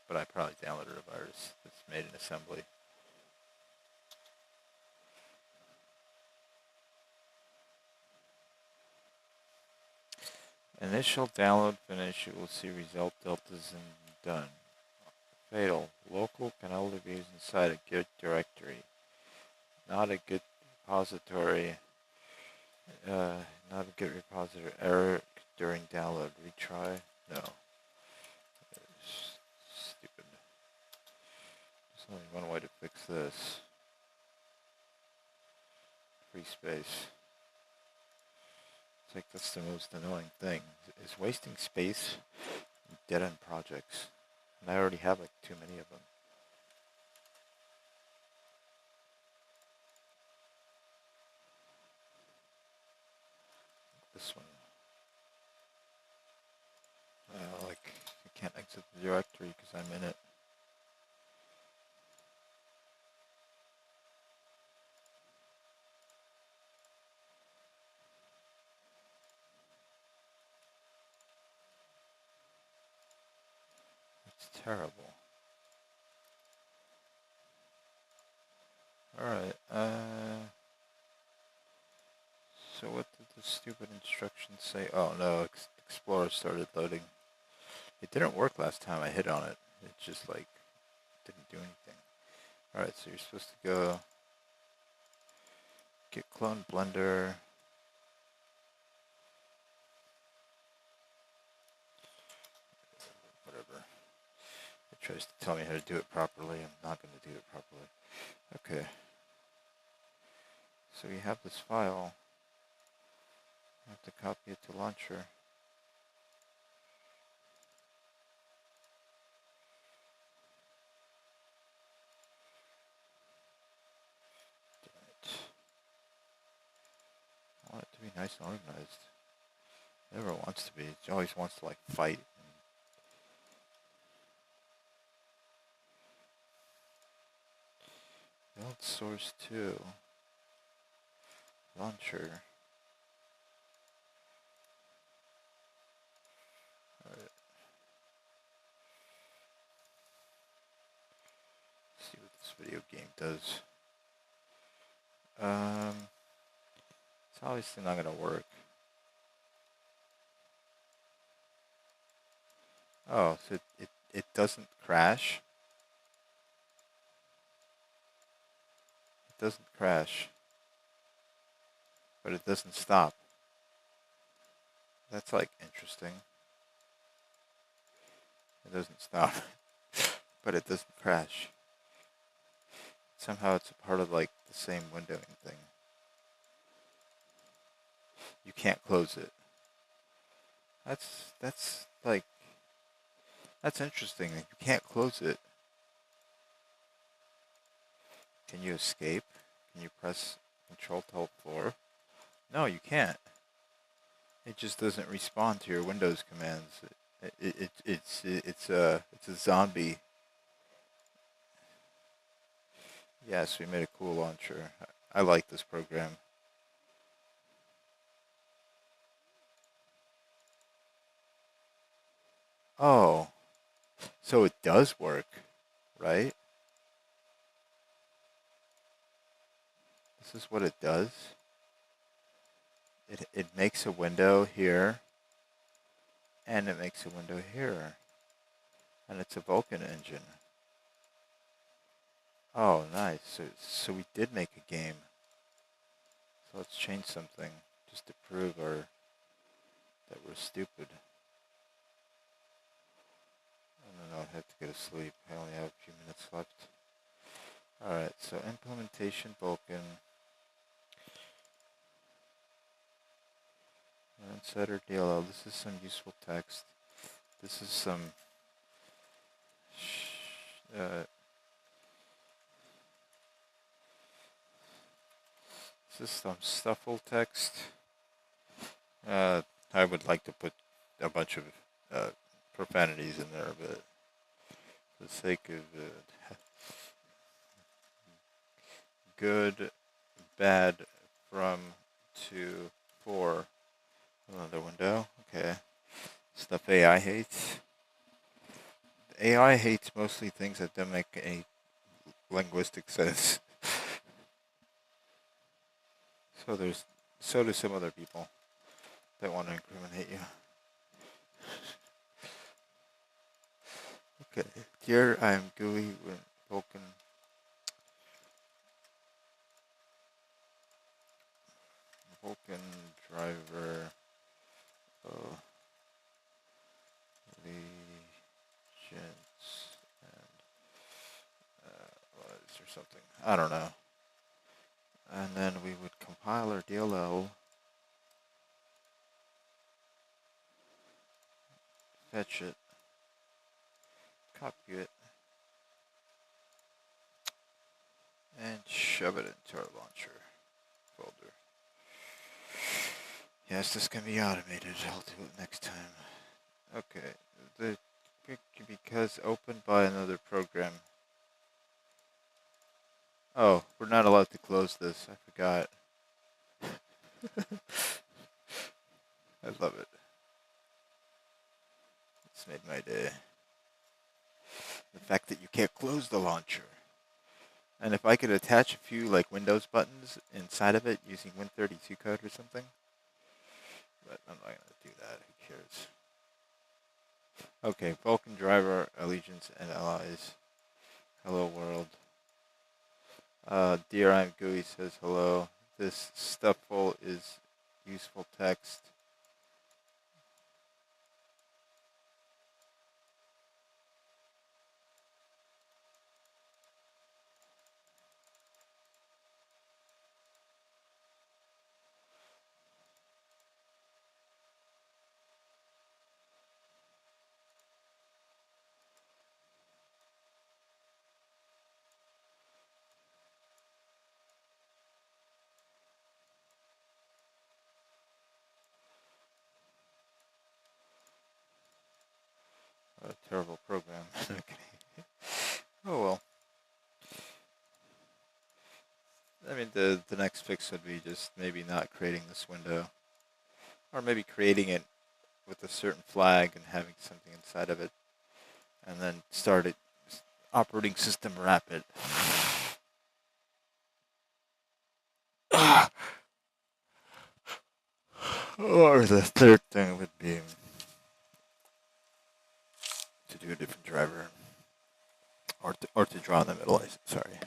But I probably downloaded a virus that's made in assembly. Initial download finish, you will see result deltas and done. Fatal. Local can only be used inside a Git directory. Not a Git repository. Not a Git repository. Error during download. Retry? No. Stupid. There's only one way to fix this. Free space. It's like that's the most annoying thing. Is wasting space in dead-end projects. And I already have like too many of them. This one. Like, I can't exit the directory because I'm in it. It's terrible. Alright, so what did the stupid instructions say? Oh no, Explorer started loading. It didn't work last time I hit on it. It just like didn't do anything. Alright, so you're supposed to go git clone Blender. Whatever. It tries to tell me how to do it properly. I'm not going to do it properly. Okay. So you have this file. I have to copy it to launcher. I want it to be nice and organized. It never wants to be. It always wants to like fight. Build source 2. Launcher. Alright. See what this video game does. It's obviously not gonna work. Oh, so it doesn't crash? It doesn't crash. But it doesn't stop. That's like interesting. It doesn't stop. but it doesn't crash. Somehow it's a part of like the same windowing thing. You can't close it. That's like, that's interesting. You can't close it. Can you escape? Can you press Control to hold 4? No, you can't. It just doesn't respond to your Windows commands. It's a zombie. Yes, we made a cool launcher. I like this program. Oh, so it does work, right? This is what it does. It makes a window here, and it makes a window here. And it's a Vulkan engine. Oh, nice. So we did make a game. So let's change something just to prove that we're stupid. And then I'll have to go to sleep. I only have a few minutes left. Alright, so implementation Vulkan. Setter DLL. This is some useful text. This is some stuffle text. I would like to put a bunch of profanities in there, but for the sake of it, good, bad, from, to, for. Another window. Okay. Stuff AI hates. AI hates mostly things that don't make any linguistic sense. So do some other people that want to incriminate you. Okay. Here I am GUI with Vulkan. Vulkan driver. Allegiance and what is there something? I don't know. And then we would compile our DLL, fetch it, copy it, and shove it into our launcher folder. Yes, this can be automated. I'll do it next time. Okay, because opened by another program. Oh, we're not allowed to close this. I forgot. I love it. It's made my day. The fact that you can't close the launcher. And if I could attach a few like Windows buttons inside of it using Win32 code or something. But I'm not going to do that. Who cares? Okay, Vulkan driver, allegiance, and allies. Hello world. Dear I'm GUI says hello. This stuffle is useful text. A terrible program. Okay. Oh well. I mean, the next fix would be just maybe not creating this window. Or maybe creating it with a certain flag and having something inside of it. And then start it operating system rapid. Or the third thing would be to do a different driver. Or to draw in the middle, sorry.